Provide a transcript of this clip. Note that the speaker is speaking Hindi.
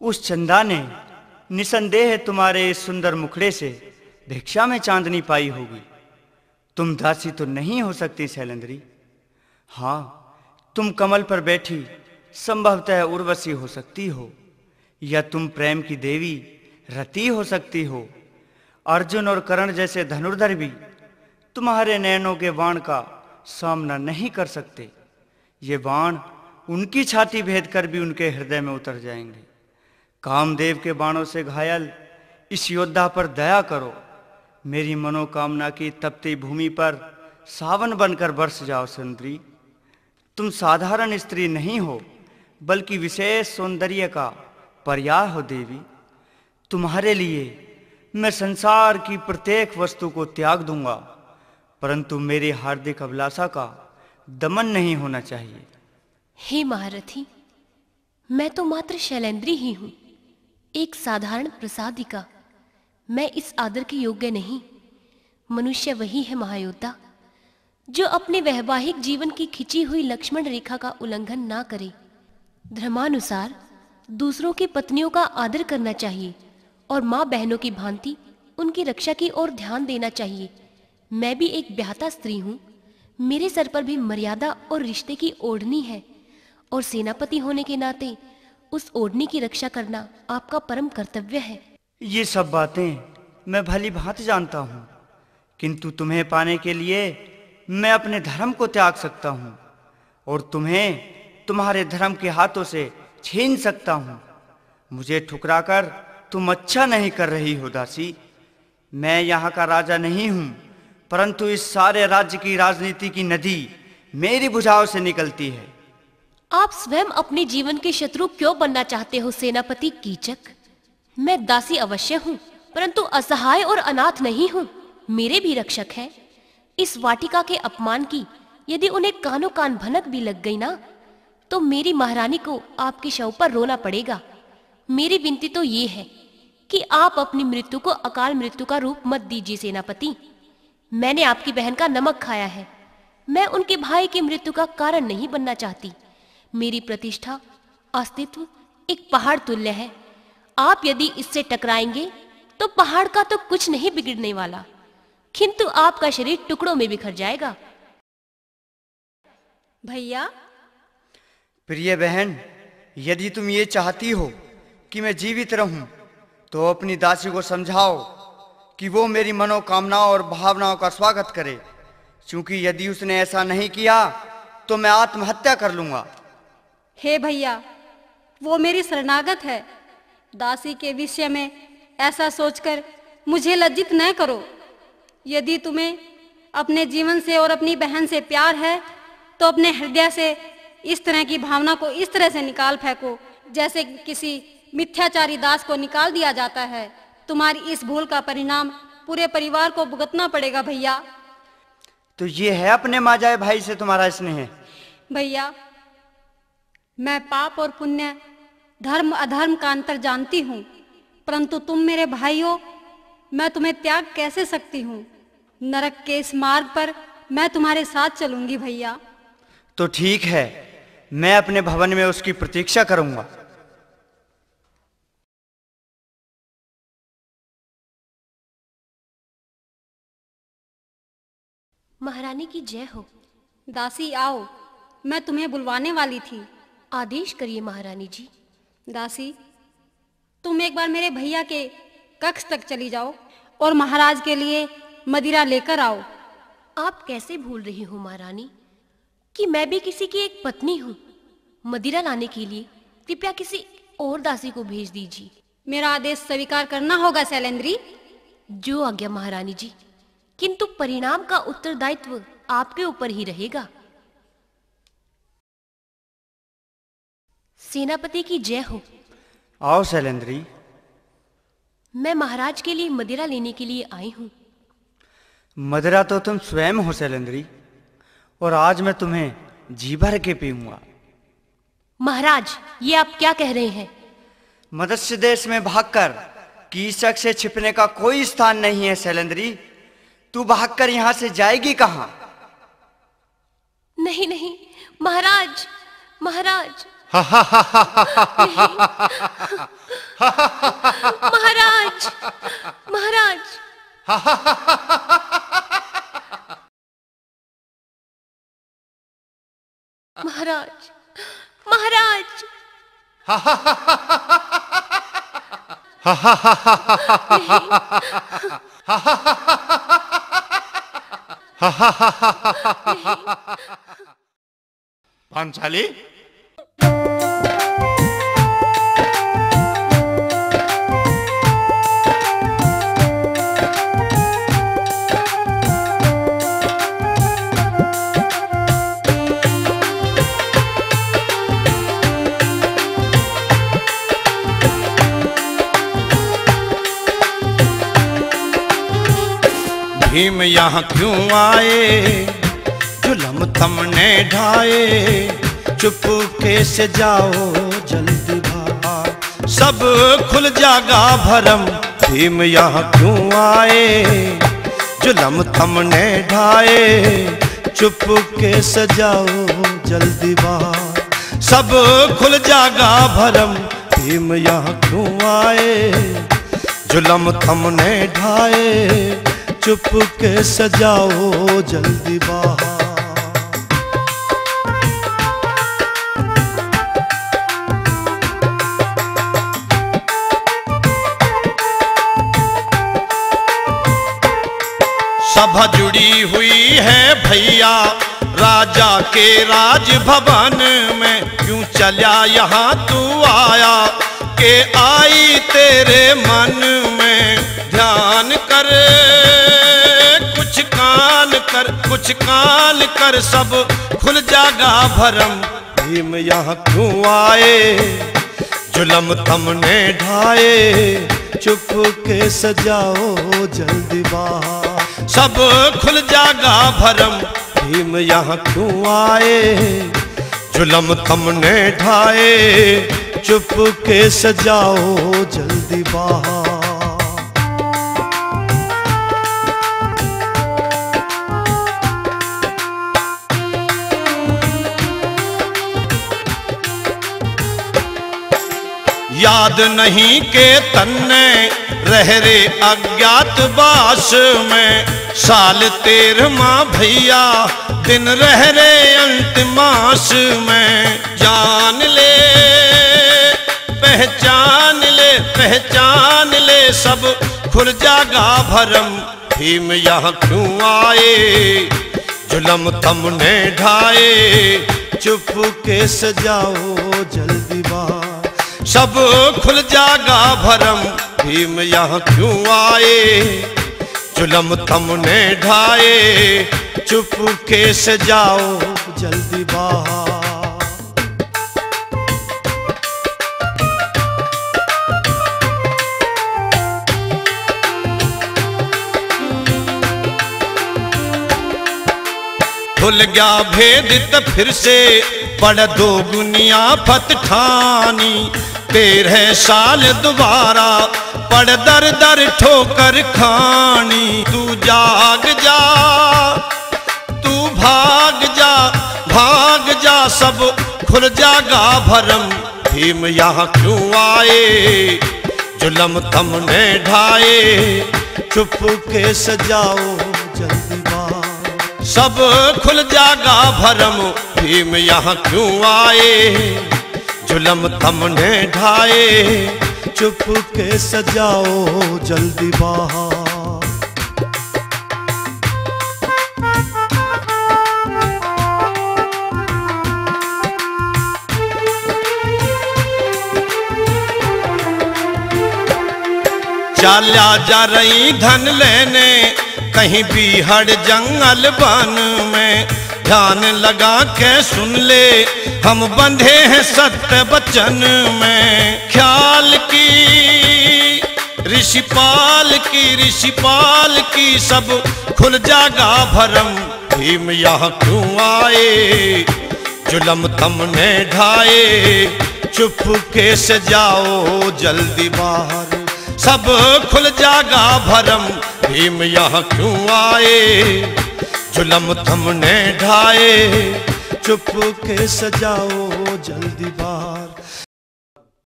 उस चंदा ने निसंदेह तुम्हारे इस सुंदर मुखड़े से भिक्षा में चांदनी पाई होगी। तुम दासी तो नहीं हो सकती शैलेंद्री। हाँ, तुम कमल पर बैठी संभवतः उर्वशी हो सकती हो, या तुम प्रेम की देवी रति हो सकती हो। अर्जुन और कर्ण जैसे धनुर्धर भी तुम्हारे नयनों के बाण का सामना नहीं कर सकते। ये बाण उनकी छाती भेद कर भी उनके हृदय में उतर जाएंगे। कामदेव के बाणों से घायल इस योद्धा पर दया करो। मेरी मनोकामना की तपती भूमि पर सावन बनकर बरस जाओ सुंदरी। तुम साधारण स्त्री नहीं हो, बल्कि विशेष सौंदर्य का पर्याय हो देवी। तुम्हारे लिए मैं संसार की प्रत्येक वस्तु को त्याग दूंगा, परंतु मेरी हार्दिक अभिलाषा का दमन नहीं होना चाहिए। हे महारथी, मैं तो मात्र शैलेंद्री ही हूं, एक साधारण प्रसादिका। मैं इस आदर के योग्य नहीं। मनुष्य वही है महायोद्धा जो अपने वैवाहिक जीवन की खिंची हुई लक्ष्मण रेखा का उल्लंघन ना करे। धर्मानुसार दूसरों की पत्नियों का आदर करना चाहिए और माँ बहनों की भांति उनकी रक्षा की ओर ध्यान देना चाहिए। मैं भी एक ब्याहता स्त्री हूँ। मेरे सर पर भी मर्यादा और रिश्ते की ओढ़नी है, और सेनापति होने के नाते उस ओढ़नी की रक्षा करना आपका परम कर्तव्य है। ये सब बातें मैं भली भांति जानता हूँ, किंतु तुम्हें पाने के लिए मैं अपने धर्म को त्याग सकता हूँ और तुम्हें तुम्हारे धर्म के हाथों से छीन सकता हूँ। मुझे ठुकराकर तुम अच्छा नहीं कर रही हो दासी। मैं यहाँ का राजा नहीं हूँ, परंतु इस सारे राज्य की राजनीति की नदी मेरी भुजाओं से निकलती है। आप स्वयं अपने जीवन के शत्रु क्यों बनना चाहते हो सेनापति कीचक? मैं दासी अवश्य हूँ, परंतु असहाय और अनाथ नहीं हूँ। मेरे भी रक्षक हैं। इस वाटिका के अपमान की यदि उन्हें कानों कान भनक भी लग गई ना, तो मेरी महारानी को आपके शव पर रोना पड़ेगा। मेरी विनती तो ये है कि आप अपनी मृत्यु को अकाल मृत्यु का रूप मत दीजिए सेनापति। मैंने आपकी बहन का नमक खाया है। मैं उनके भाई की मृत्यु का कारण नहीं बनना चाहती। मेरी प्रतिष्ठा, अस्तित्व एक पहाड़ तुल्य है। आप यदि इससे टकराएंगे तो पहाड़ का तो कुछ नहीं बिगड़ने वाला, किंतु आपका शरीर टुकड़ों में बिखर जाएगा। भैया। प्रिय बहन, यदि तुम ये चाहती हो कि मैं जीवित रहूं, तो अपनी दासी को समझाओ कि वो मेरी मनोकामनाओं और भावनाओं का स्वागत करे, क्योंकि यदि उसने ऐसा नहीं किया तो मैं आत्महत्या कर लूंगा। हे भैया, वो मेरी शरणागत है। दासी के विषय में ऐसा सोचकर मुझे लज्जित न करो। यदि तुम्हें अपने जीवन से और अपनी बहन से प्यार है, तो अपने हृदय से इस तरह की भावना को इस तरह से निकाल फेंको जैसे किसी मिथ्याचारी दास को निकाल दिया जाता है। तुम्हारी इस भूल का परिणाम पूरे परिवार को भुगतना पड़ेगा भैया। तो ये है अपने माजाए भाई से तुम्हारा स्नेह? भैया, मैं पाप और पुण्य, धर्म अधर्म का अंतर जानती हूँ, परंतु तुम मेरे भाई हो। मैं तुम्हें त्याग कैसे सकती हूँ? नरक के इस मार्ग पर मैं तुम्हारे साथ चलूंगी भैया। तो ठीक है, मैं अपने भवन में उसकी प्रतीक्षा करूंगा। महारानी की जय हो। दासी आओ, मैं तुम्हें बुलवाने वाली थी। आदेश करिए महारानी जी। दासी, तुम एक बार मेरे भैया के कक्ष तक चली जाओ और महाराज के लिए मदिरा लेकर आओ। आप कैसे भूल रही हो महारानी कि मैं भी किसी की एक पत्नी हूँ। मदिरा लाने के लिए कृपया किसी और दासी को भेज दीजिए। मेरा आदेश स्वीकार करना होगा शैलेंद्री। जो आज्ञा महारानी जी, किंतु परिणाम का उत्तरदायित्व आपके ऊपर ही रहेगा। सेनापति की जय हो। आओ शैलेंद्री। मैं महाराज के लिए मदिरा लेने के लिए आई हूँ। मदिरा तो तुम स्वयं हो शैलेंद्री, और आज मैं तुम्हें जी भर के पीऊंगा। महाराज, ये आप क्या कह रहे हैं? मत्स्य देश में भागकर कीचक से छिपने का कोई स्थान नहीं है शैलेंद्री। तू भागकर यहां से जाएगी कहां? नहीं नहीं महाराज, महाराज महाराज, महाराज। महाराज, महाराज। पांचाली, भीम यहाँ क्यों आए, जुल्म थमने ढाए, चुपके से जाओ जल्दी भाग, सब खुल जागा भरम। भीम यहाँ क्यों आए, जुल्म थमने ढाए, चुपके से जाओ जल्दी भाग, सब खुल जागा भरम। भीम यहाँ क्यों आए, जुल्म थमने ढाए, चुपके से जाओ जल्दी बाहर। सभा जुड़ी हुई है भैया राजा के राज भवन में, क्यों चला यहाँ तू आया के आई तेरे मन में। ध्यान कर कुछ कान कर, कुछ कान कर, सब खुल जागा भरम। भीम यहाँ क्यों आए, जुल्म थमने ढाए, चुपके से जाओ जल्दी बाहर, सब खुल जागा भरम। भीम यहाँ क्यों आए, जुल्म थमने ढाए, चुपके से जाओ जल्दी बाहर। याद नहीं के तन्ने रह रे अज्ञात बास में, साल 13वां भैया दिन रह रे अंत मास में। जान ले पहचान ले, पहचान ले, सब खुल जागा भरम। भीम यहाँ क्यों आए, जुल्म थमने ढाए, चुपके से जाओ जल्दी बाहर, सब खुल जागा भरम। भीम यहाँ क्यों आए, जुल्म थमने ढाए, चुपके से जाओ जल्दी बाहर। खुल गया भेद त फिर से पड़ दो गुनिया फत ठानी, 13 साल दोबारा पड़ दर दर ठोकर खानी। तू जाग जा, तू भाग जा, भाग जा, सब खुल जागा भरम। भीम यहाँ क्यों आए, जुल्म थमने ढाए, चुपके से जाओ जल्दी बाहर, सब खुल जागा भरम। भीम यहाँ क्यों आए, जुल्म थमने ढाए, चुपके से जाओ जल्दी बाहर। चाल्या जा रही धन लेने कहीं बीहड़ जंगल बन में, ध्यान लगा के सुन ले हम बंधे हैं सत्य वचन में। ख्याल की ऋषिपाल की, ऋषिपाल की, सब खुल जागा भरम। भीम यहाँ क्यों आए, जुल्म थमने ढाए, चुपके से जाओ जल्दी बाहर, सब खुल जागा भरम। भीम यहाँ क्यों आए, जुल्म थमने ढाए, चुपके से जाओ जल्दी बार।